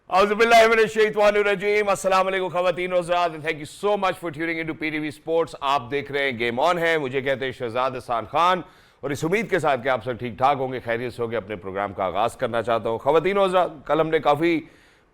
औज़ुबिल्लाहिमिनश्शैतानिर्रजीम। अस्सलाम वालेकुम ख़वातीन और हज़रात, thank you so much for tuning into PTV sports. आप देख रहे हैं गेम ऑन है। मुझे कहते हैं शहजाद हसन खान और इस उम्मीद के साथ कि आप सब ठीक ठाक होंगे, खैरियत से होंगे, अपने प्रोग्राम का आगाज़ करना चाहता हूँ। ख़वातीन और हज़रात, कल हमने काफ़ी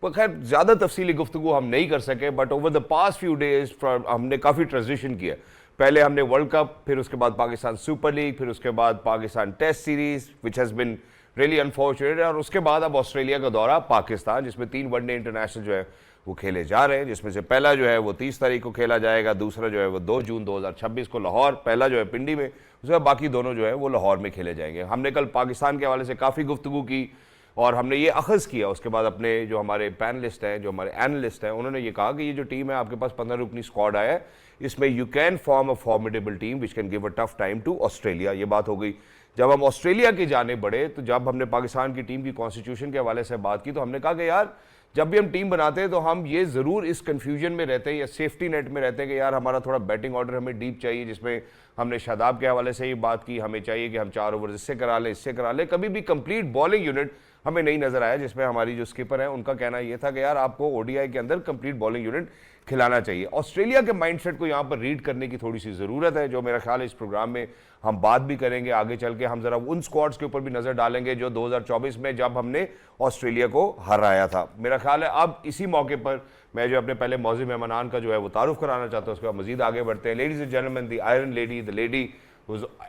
खैर ज़्यादा तफसीली गुफ्तगू हम नहीं कर सके, but over the past few days हमने काफ़ी ट्रांजिशन किया। पहले हमने वर्ल्ड कप, फिर उसके बाद पाकिस्तान सुपर लीग, फिर उसके बाद Pakistan test series which has been really unfortunate, और उसके बाद अब ऑस्ट्रेलिया का दौरा पाकिस्तान, जिसमें 3 वनडे इंटरनेशनल जो है वो खेले जा रहे हैं, जिसमें से पहला जो है वो 30 तारीख को खेला जाएगा, दूसरा जो है वो 2 जून 2026 को लाहौर, पहला जो है पिंडी में, उसके बाद बाकी दोनों जो है वो लाहौर में खेले जाएंगे। हमने कल पाकिस्तान के हवाले से काफ़ी गुफ्तगू की और हमने ये अखज़ किया उसके बाद अपने जो हमारे पैनलिस्ट हैं, जो हमारे एनालिस्ट हैं, उन्होंने ये कहा कि ये जो टीम है आपके पास 15 रुकनी स्क्वाड आया है, इसमें you can form a formidable team which can give a tough time to Australia. ये बात हो गई। जब हम ऑस्ट्रेलिया की जाने बढ़े तो जब हमने पाकिस्तान की टीम की कॉन्स्टिट्यूशन के हवाले से बात की तो हमने कहा कि यार जब भी हम टीम बनाते हैं तो हम ये ज़रूर इस कन्फ्यूजन में रहते हैं या सेफ्टी नेट में रहते हैं कि यार हमारा थोड़ा बैटिंग ऑर्डर हमें डीप चाहिए, जिसमें हमने शादाब के हवाले से ये बात की, हमें चाहिए कि हम 4 ओवर इससे करा लें, इससे करा लें। कभी भी कंप्लीट बॉलिंग यूनिट हमें नहीं नजर आया, जिसमें हमारी जो स्किपर है उनका कहना यह था कि यार आपको ओडीआई के अंदर कंप्लीट बॉलिंग यूनिट खिलाना चाहिए। ऑस्ट्रेलिया के माइंडसेट को यहाँ पर रीड करने की थोड़ी सी ज़रूरत है, जो मेरा ख्याल है इस प्रोग्राम में हम बात भी करेंगे। आगे चल के हम जरा उन स्क्वाड्स के ऊपर भी नज़र डालेंगे जो 2024 में जब हमने ऑस्ट्रेलिया को हराया था। मेरा ख्याल है अब इसी मौके पर मैं जो अपने पहले मौजूद मेहमान का जो है वो तारुफ कराना चाहता हूँ, उसके बाद मजीद आगे बढ़ते हैं। Ladies and gentleman, the iron lady, the lady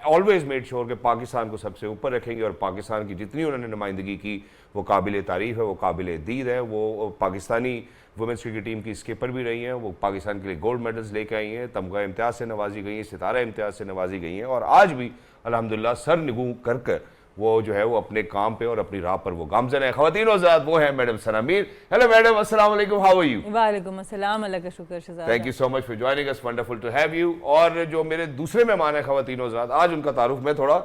always made sure कि पाकिस्तान को सबसे ऊपर रखेंगे और पाकिस्तान की जितनी उन्होंने नुमाइंदगी की वो काबिल तारीफ़ है, वो काबिल दीद है। वो पाकिस्तानी वुमेंस क्रिकेट टीम की स्किपर भी रही हैं, वो पाकिस्तान के लिए गोल्ड मेडल्स लेकर आई हैं, तमगा इम्तियाज़ से नवाजी गई हैं, सितारा इम्तियाज़ से नवाजी गई हैं, और आज भी अल्हम्दुलिल्लाह सर निगू कर वो जो है वो अपने काम पे और अपनी राह पर वो गामजन है। ख़वातीन और हज़रात, वो है मैडम सना मीर। हेलो मैडम, अस्सलाम वालेकुम, हाउ आर यू? वालेकुम अस्सलाम, अल्लाह का शुक्र Shahzad. Thank you so much for joining us, wonderful to have you. और जो मेरे दूसरे मेहमान है ख़वातीन और हज़रात, आज उनका तारुफ मैं थोड़ा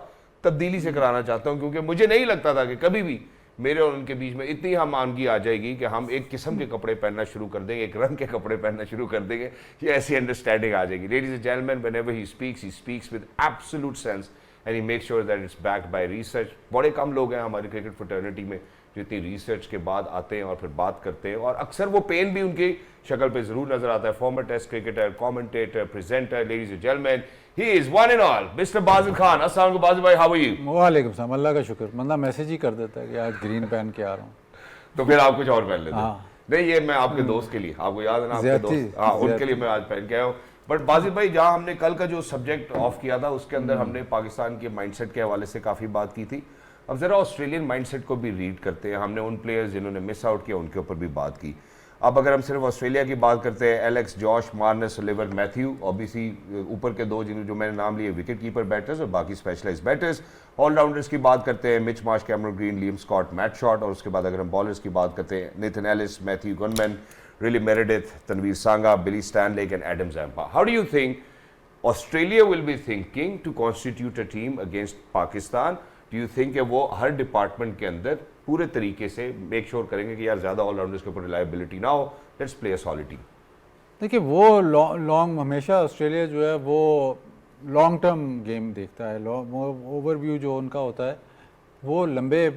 तब्दीली से कराना चाहता हूँ, क्योंकि मुझे नहीं लगता था कि कभी भी मेरे और उनके बीच में इतनी हमआमगी आ जाएगी कि हम एक किस्म के कपड़े पहनना शुरू कर देंगे, एक रंग के कपड़े पहनना शुरू कर देंगे, ये ऐसी अंडरस्टैंडिंग आ जाएगी। Ladies and gentleman, whenever he speaks with absolute sense and he make sure that it's backed by research. बड़े कम लोग हैं हमारी क्रिकेट फ्रेटर्निटी में जो इतनी रिसर्च के बाद आते हैं और फिर बात करते हैं, और अक्सर वो पेन भी उनकी शक्ल पे जरूर नजर आता है। Former test cricketer, commentator, presenter, ladies and gentleman, he is one and all mister Bazil Khan. अस्सलाम वालेकुम बाजिल भाई, हाउ आर यू? वालेकुम सलाम, अल्लाह का शुक्र। बंदा मैसेज ही कर देता है कि आज ग्रीन पहन के आ रहा हूँ, तो फिर आप कुछ और पहन लेते हैं। नहीं, ये मैं आपके दोस्त के लिए, आपको याद है ना आपके दोस्त, हाँ, उनके लिए मैं आज पहन के आया हूँ। बट बाजिल भाई, जहाँ हमने कल का जो सब्जेक्ट ऑफ किया था उसके अंदर हमने पाकिस्तान के माइंडसेट के हवाले से काफ़ी बात की थी। अब ज़रा ऑस्ट्रेलियन माइंडसेट को भी रीड करते हैं। हमने उन प्लेयर्स जिन्होंने मिस आउट किया उनके ऊपर भी बात की। अब अगर हम सिर्फ ऑस्ट्रेलिया की बात करते हैं, Alex, Josh, Marnus, Oliver, Matthew, obviously ऊपर के दो जो मैंने नाम लिए विकेट कीपर बैटर्स और बाकी स्पेशलाइज्ड बैटर्स। ऑलराउंडर्स की बात करते हैं, Mitch Marsh, Cameron Green, Liam Scott, Matt Short, और उसके बाद अगर हम बॉलर्स की बात करते हैं, Nathan Ellis, Matthew Kuhnemann, Riley Meredith, Tanveer Sangha, Billy Stanlake and Adam Zampa. How do you think Australia will be thinking to constitute a team against Pakistan? Do you think कि वो हर डिपार्टमेंट के अंदर पूरे तरीके से मेक श्योर करेंगे कि यार ज़्यादा ऑलराउंडर्स के ऊपर रिलायबिलिटी ना हो, let's play a solid team? देखिए वो लॉन्ग हमेशा ऑस्ट्रेलिया जो है वो लॉन्ग टर्म गेम देखता है। ओवरव्यू जो उनका होता है वो लंबे,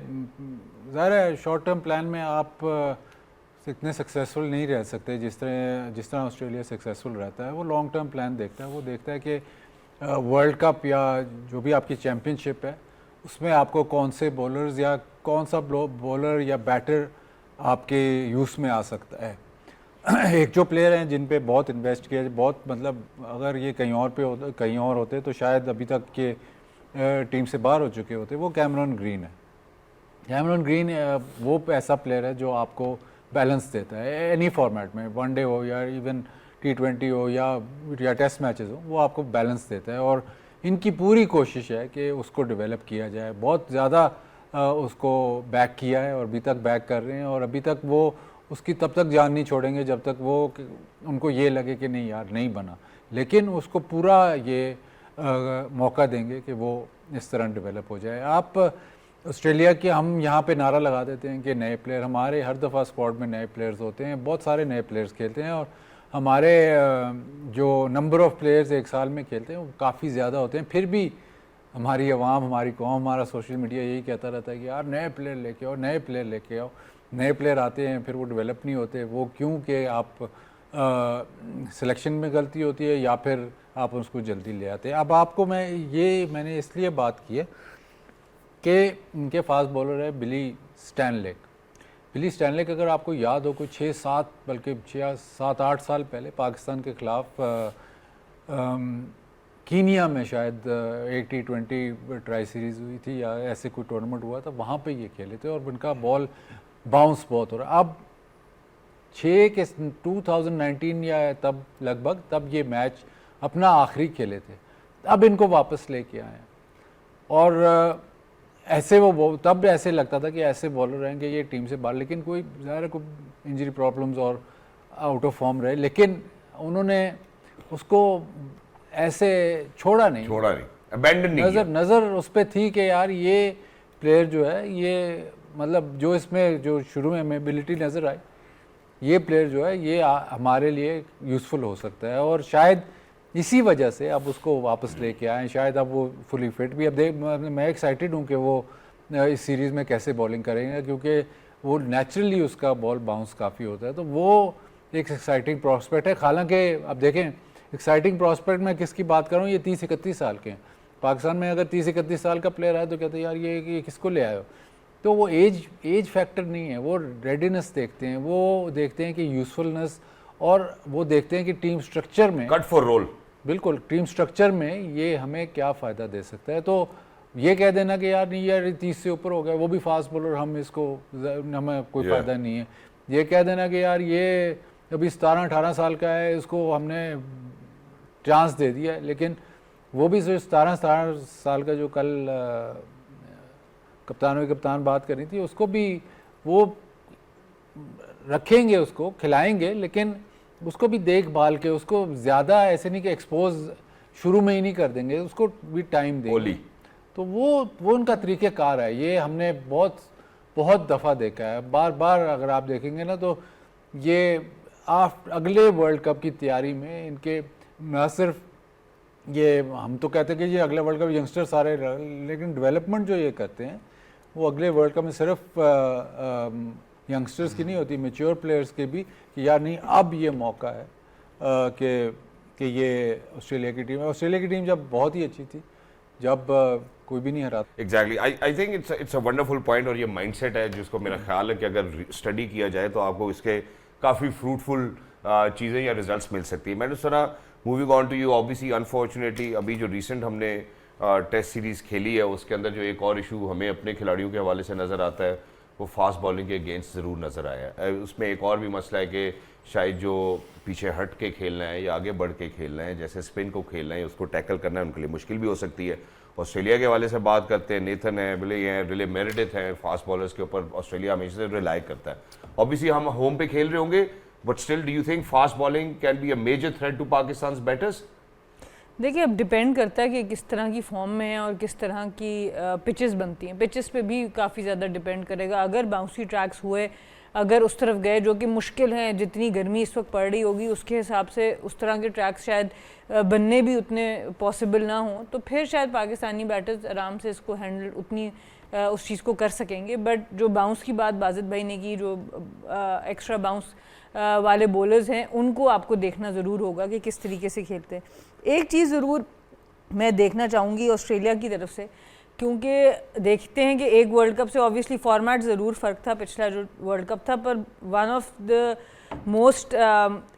ज़ाहिर है शॉर्ट टर्म प्लान में आप इतने सक्सेसफुल नहीं रह सकते जिस तरह ऑस्ट्रेलिया सक्सेसफुल रहता है। वो लॉन्ग टर्म प्लान देखता है, वो देखता है कि वर्ल्ड कप या जो भी आपकी चैम्पियनशिप है उसमें आपको कौन से बॉलर्स या कौन सा बॉलर या बैटर आपके यूज़ में आ सकता है। एक जो प्लेयर हैं जिन पे बहुत इन्वेस्ट किया, बहुत मतलब अगर ये कहीं और होते तो शायद अभी तक के टीम से बाहर हो चुके होते, वो कैमरन ग्रीन है। कैमरन ग्रीन वो ऐसा प्लेयर है जो आपको बैलेंस देता है एनी फॉर्मेट में, वनडे हो या इवन T20 हो या टेस्ट मैचेस हो, वो आपको बैलेंस देता है। और इनकी पूरी कोशिश है कि उसको डेवलप किया जाए। बहुत ज़्यादा उसको बैक किया है और अभी तक बैक कर रहे हैं, और अभी तक वो उसकी तब तक जान नहीं छोड़ेंगे जब तक वो उनको ये लगे कि नहीं यार नहीं बना, लेकिन उसको पूरा ये मौका देंगे कि वो इस तरह डेवलप हो जाए। आप ऑस्ट्रेलिया के, हम यहाँ पे नारा लगा देते हैं कि नए प्लेयर, हमारे हर दफ़ा स्क्वाड में नए प्लेयर्स होते हैं, बहुत सारे नए प्लेयर्स खेलते हैं, और हमारे जो नंबर ऑफ़ प्लेयर्स एक साल में खेलते हैं वो काफ़ी ज़्यादा होते हैं। फिर भी हमारी आवाम, हमारी कौम, हमारा सोशल मीडिया यही कहता रहता है कि यार नए प्लेयर लेके आओ, नए प्लेयर लेके आओ। नए प्लेयर आते हैं फिर वो डेवलप नहीं होते, वो क्यों कि आप सिलेक्शन में गलती होती है या फिर आप उसको जल्दी ले आते हैं। अब आपको मैंने इसलिए बात की है कि उनके फास्ट बॉलर है बिली स्टैनलेक। बिली स्टैनलेक अगर आपको याद हो कोई 6-7 बल्कि 7-8 साल पहले पाकिस्तान के ख़िलाफ़ कीनिया में शायद एक T20 ट्राई सीरीज़ हुई थी या ऐसे कोई टूर्नामेंट हुआ था, वहाँ पे ये खेले थे और उनका बॉल बाउंस बहुत हो रहा। अब 2019 या तब ये मैच अपना आखिरी खेले थे, अब इनको वापस लेके आए और ऐसे तब ऐसे लगता था कि ऐसे बॉलर रहेंगे ये टीम से बाहर, लेकिन कोई ज़ाहिर कोई इंजरी प्रॉब्लम्स और आउट ऑफ फॉर्म रहे, लेकिन उन्होंने उसको ऐसे छोड़ा नहीं, अबैंडन नहीं नज़र उस पर थी कि यार ये प्लेयर जो है ये मतलब जो इसमें जो शुरू में एबिलिटी नज़र आई, ये प्लेयर जो है ये हमारे लिए यूज़फुल हो सकता है और शायद इसी वजह से अब उसको वापस लेके आए। शायद अब वो फुली फिट भी, अब मैं एक्साइटेड हूँ कि वो इस सीरीज़ में कैसे बॉलिंग करेंगे, क्योंकि वो नेचुरली उसका बॉल बाउंस काफ़ी होता है, तो वो एक एक्साइटिंग प्रॉस्पेक्ट है। हालांकि अब देखें एक्साइटिंग प्रॉस्पेक्ट में किसकी बात कर रहा हूँ, ये 30-31 साल के हैं। पाकिस्तान में अगर 30-31 साल का प्लेयर है तो कहते हैं यार ये किसको ले आए हो, तो वो एज फैक्टर नहीं है, वो रेडीनेस देखते हैं, वो देखते हैं कि यूज़फुलनेस, और वो देखते हैं कि टीम स्ट्रक्चर में कट फॉर रोल, बिल्कुल टीम स्ट्रक्चर में ये हमें क्या फ़ायदा दे सकता है। तो ये कह देना कि यार नहीं यार 30 से ऊपर हो गया, वो भी फास्ट बॉलर, हमें कोई फ़ायदा नहीं है। ये कह देना कि यार ये अभी 17-18 साल का है, इसको हमने चांस दे दिया, लेकिन वो भी सिर्फ 17 साल का जो कल कप्तान बात करनी थी, उसको भी वो रखेंगे, उसको खिलाएंगे, लेकिन उसको भी देखभाल के, उसको ज़्यादा ऐसे नहीं कि एक्सपोज शुरू में ही नहीं कर देंगे, उसको भी टाइम देंगे। तो वो उनका तरीक़ेकार है, ये हमने बहुत दफ़ा देखा है, बार बार अगर आप देखेंगे ना, तो ये अगले वर्ल्ड कप की तैयारी में इनके न सिर्फ ये हम तो कहते हैं कि ये अगले वर्ल्ड कप यंगस्टर सारे, लेकिन डेवलपमेंट जो ये करते हैं वो अगले वर्ल्ड कप में सिर्फ यंगस्टर्स की नहीं होती, मैच्योर प्लेयर्स के भी, कि यार नहीं अब ये मौका है कि ये ऑस्ट्रेलिया की टीम जब बहुत ही अच्छी थी, जब कोई भी नहीं हरा। Exactly, I think it's a wonderful point, और ये माइंडसेट है जिसको मेरा ख्याल है कि अगर स्टडी किया जाए तो आपको इसके काफ़ी फ्रूटफुल चीज़ें या रिजल्ट्स मिल सकती है। मैंने सुना, moving on to you, obviously unfortunately अभी जो रिसेंट हमने टेस्ट सीरीज़ खेली है उसके अंदर जो एक और इशू हमें अपने खिलाड़ियों के हवाले से नज़र आता है वो फास्ट बॉलिंग के अगेंस्ट ज़रूर नज़र आया है। उसमें एक और भी मसला है कि शायद जो पीछे हट के खेलना है या आगे बढ़ के खेलना है, जैसे स्पिन को खेलना है, उसको टैकल करना है, उनके लिए मुश्किल भी हो सकती है। ऑस्ट्रेलिया के हवाले से बात करते हैं, नेथन है, रिले मेरेडिथ हैं, फास्ट बॉलर्स के ऊपर ऑस्ट्रेलिया हमेशा से रिलाई करता है। ऑब्वियसली हम होम पे खेल रहे होंगे, but still do you think fast bowling can be a major threat to Pakistan batters? देखिए, अब डिपेंड करता है कि किस तरह की फॉर्म में है और किस तरह की पिचेस बनती हैं। पिचेस पे भी काफ़ी ज़्यादा डिपेंड करेगा। अगर बाउंसी ट्रैक्स हुए, अगर उस तरफ गए जो कि मुश्किल हैं, जितनी गर्मी इस वक्त पड़ रही होगी उसके हिसाब से उस तरह के ट्रैक्स शायद बनने भी उतने पॉसिबल ना हों, तो फिर शायद पाकिस्तानी बैटर्स आराम से इसको हैंडल उतनी उस चीज़ को कर सकेंगे। बट जो बाउंस की बात बाजिद भाई ने की, जो एक्स्ट्रा बाउंस वाले बॉलर्स हैं, उनको आपको देखना ज़रूर होगा कि किस तरीके से खेलते हैं। एक चीज़ ज़रूर मैं देखना चाहूँगी ऑस्ट्रेलिया की तरफ से, क्योंकि देखते हैं कि एक वर्ल्ड कप से ऑब्वियसली फॉर्मेट ज़रूर फ़र्क था, पिछला जो वर्ल्ड कप था, पर वन ऑफ द मोस्ट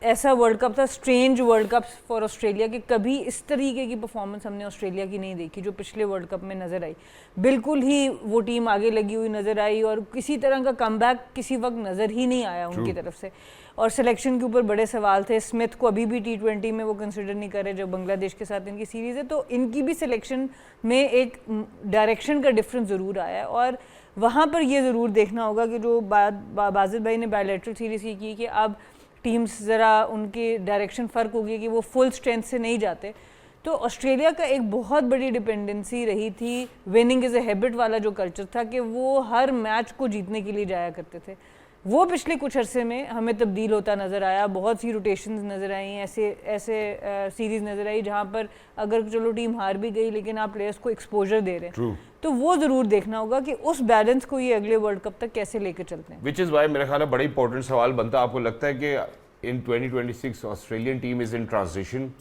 ऐसा वर्ल्ड कप था, strange world cup for Australia, कि कभी इस तरीके की परफॉर्मेंस हमने ऑस्ट्रेलिया की नहीं देखी जो पिछले वर्ल्ड कप में नज़र आई। बिल्कुल ही वो टीम आगे लगी हुई नज़र आई और किसी तरह का कमबैक किसी वक्त नज़र ही नहीं आया उनकी तरफ से। और सिलेक्शन के ऊपर बड़े सवाल थे। स्मिथ को अभी भी T20 में वो कंसिडर नहीं कर रहे जो बांग्लादेश के साथ इनकी सीरीज़ है, तो इनकी भी सिलेक्शन में एक डायरेक्शन का डिफरेंस ज़रूर आया है। और वहाँ पर ये ज़रूर देखना होगा कि जो बाजिद भाई ने बायलैटरल सीरीज़ की कि अब टीम्स ज़रा उनकी डायरेक्शन फ़र्क होगी कि वो फुल स्ट्रेंथ से नहीं जाते। तो ऑस्ट्रेलिया का एक बहुत बड़ी डिपेंडेंसी रही थी विनिंग इज़ ए हैबिट वाला जो कल्चर था, कि वो हर मैच को जीतने के लिए जाया करते थे। वो पिछले कुछ अरसे में हमें तब्दील होता नज़र आया, बहुत सी रोटेशंस नज़र आई, ऐसे सीरीज़ नज़र आई जहाँ पर अगर चलो टीम हार भी गई लेकिन आप प्लेयर्स को एक्सपोजर दे रहे हैं। तो वो ज़रूर देखना होगा कि उस बैलेंस को ये अगले वर्ल्ड कप तक कैसे लेकर चलते हैं। विच इज़ वाई मेरा ख्याल है बड़ा इंपॉर्टेंट सवाल बनता है, आपको लगता है कि इन 2026 Australian team is in transition?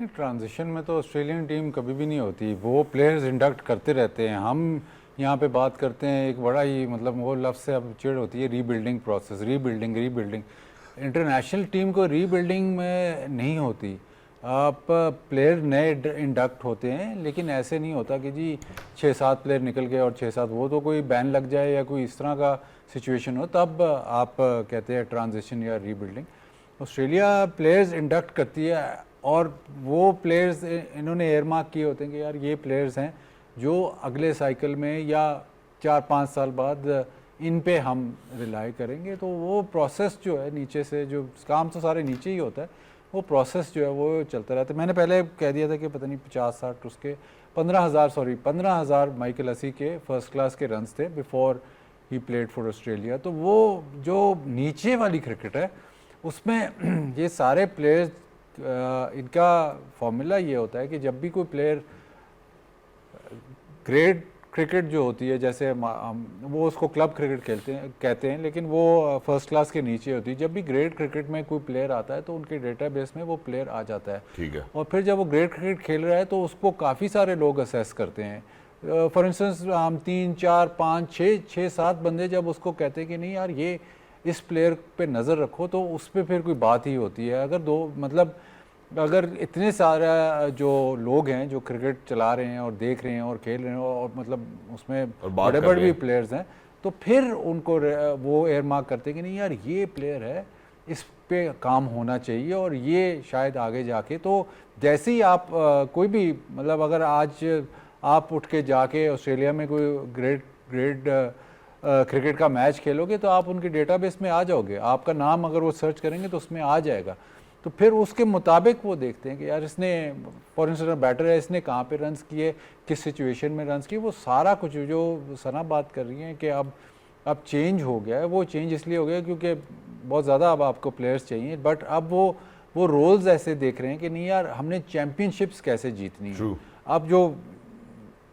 Transition में तो ऑस्ट्रेलियन टीम कभी भी नहीं होती, वो प्लेयर्स इंडक्ट करते रहते हैं। हम यहाँ पे बात करते हैं एक बड़ा ही मतलब वो लफ्ज़ से अब चिड़ होती है, rebuilding process, rebuilding. International team को रीबिल्डिंग में नहीं होती, आप प्लेयर नए इंडक्ट होते हैं, लेकिन ऐसे नहीं होता कि जी 6-7 प्लेयर निकल गए और 6-7 वो तो कोई बैन लग जाए या कोई इस तरह का सिचुएशन हो तब आप कहते हैं ट्रांजिशन या रीबिल्डिंग। ऑस्ट्रेलिया प्लेयर्स इंडक्ट करती है और वो प्लेयर्स इन्होंने एयर मार्क किए होते हैं कि यार ये प्लेयर्स हैं जो अगले साइकिल में या 4-5 साल बाद इन पे हम रिलाई करेंगे। तो वो प्रोसेस जो है नीचे से, जो काम तो सारे नीचे ही होता है, वो प्रोसेस जो है वो चलता रहता है। मैंने पहले कह दिया था कि पता नहीं 50-60 उसके 15,000 माइकल हसी के फर्स्ट क्लास के रन्स थे before he played for Australia. तो वो जो नीचे वाली क्रिकेट है उसमें ये सारे प्लेयर्स इनका फॉर्मूला ये होता है कि जब भी कोई प्लेयर ग्रेट क्रिकेट जो होती है, जैसे वो उसको क्लब क्रिकेट कहते हैं लेकिन वो फर्स्ट क्लास के नीचे होती है। जब भी ग्रेट क्रिकेट में कोई प्लेयर आता है तो उनके डेटाबेस में वो प्लेयर आ जाता है। ठीक है। और फिर जब वो ग्रेट क्रिकेट खेल रहा है तो उसको काफ़ी सारे लोग असेस करते हैं। फॉर इंस्टेंस हम 3, 4, 5, 6, 7 बंदे जब उसको कहते हैं कि नहीं यार ये इस प्लेयर पे नज़र रखो, तो उस पर फिर कोई बात ही होती है। अगर इतने सारा जो लोग हैं जो क्रिकेट चला रहे हैं और देख रहे हैं और खेल रहे हैं और मतलब उसमें बड़े भी प्लेयर्स हैं, तो फिर उनको वो एयर मार्क करते हैं कि नहीं यार ये प्लेयर है, इस पे काम होना चाहिए और ये शायद आगे जाके। तो जैसे ही आप कोई भी मतलब अगर आज आप उठ के जाके ऑस्ट्रेलिया में कोई ग्रेट क्रिकेट का मैच खेलोगे तो आप उनके डेटाबेस में आ जाओगे, आपका नाम अगर वो सर्च करेंगे तो उसमें आ जाएगा। तो फिर उसके मुताबिक वो देखते हैं कि यार इसने फॉर इंस्टेंस बैटर है, इसने कहाँ पे रन्स किए, किस सिचुएशन में रन्स किए, वो सारा कुछ जो सना बात कर रही हैं कि अब चेंज हो गया है। वो चेंज इसलिए हो गया क्योंकि बहुत ज़्यादा अब आपको प्लेयर्स चाहिए, बट अब वो रोल्स ऐसे देख रहे हैं कि नहीं यार हमने चैम्पियनशिप्स कैसे जीतनी है। अब जो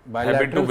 बायलैटरल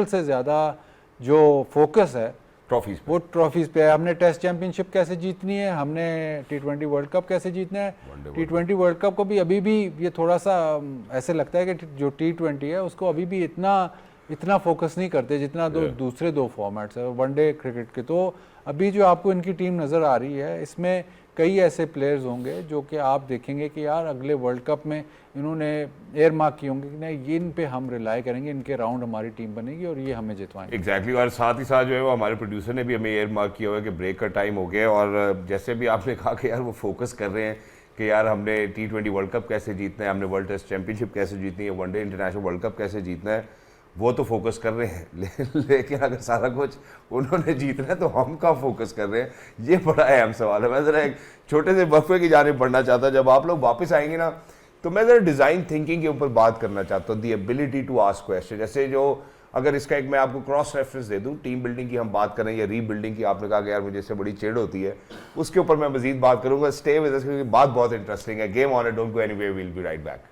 से ज़्यादा जो फोकस है ट्रॉफीज, वो ट्रॉफीज पे है। हमने टेस्ट चैंपियनशिप कैसे जीतनी है, हमने T20 वर्ल्ड कप कैसे जीतना है। T20 वर्ल्ड कप को भी अभी भी ये थोड़ा सा ऐसे लगता है कि जो T20 है उसको अभी भी इतना फोकस नहीं करते जितना दूसरे 2 फॉर्मेट्स है वनडे क्रिकेट के। तो अभी जो आपको इनकी टीम नज़र आ रही है इसमें कई ऐसे प्लेयर्स होंगे जो कि आप देखेंगे कि यार अगले वर्ल्ड कप में इन्होंने एयर मार्क किए होंगे कि नहीं ये इन पे हम रिलाई करेंगे, इनके राउंड हमारी टीम बनेगी और ये हमें जितवाएंगे। एग्जैक्टली। और साथ ही साथ जो है वो हमारे प्रोड्यूसर ने भी हमें एयर मार्क किया हुआ है कि ब्रेक का टाइम हो गया। और जैसे भी आपने कहा कि यार वो फोकस कर रहे हैं कि यार हमने T20 वर्ल्ड कप कैसे जीतना है, हमने वर्ल्ड टेस्ट चैंपियनशिप कैसे जीतनी है, वनडे इंटरनेशनल वर्ल्ड कप कैसे जीतना है, वो तो फोकस कर रहे हैं लेकिन अगर सारा कुछ उन्होंने जीतना है तो हम कहाँ फोकस कर रहे हैं, ये बड़ा अहम सवाल है। मैं ज़रा एक छोटे से वक्फे की जानिब बढ़ना चाहता। जब आप लोग वापस आएंगे ना तो मैं ज़रा डिज़ाइन थिंकिंग के ऊपर बात करना चाहता हूँ, the ability to ask question. जैसे जो अगर इसका एक मैं आपको क्रॉस रेफरेंस दे दूँ, टीम बिल्डिंग की हम बात करें या रीबिल्डिंग की, आपने कहा कि यार मुझे इससे बड़ी चिढ़ होती है, उसके ऊपर मैं मजीद बात करूँगा। स्टे विद अस क्योंकि बात बहुत इंटरेस्टिंग है। Game on it, don't go anywhere, we will be right back.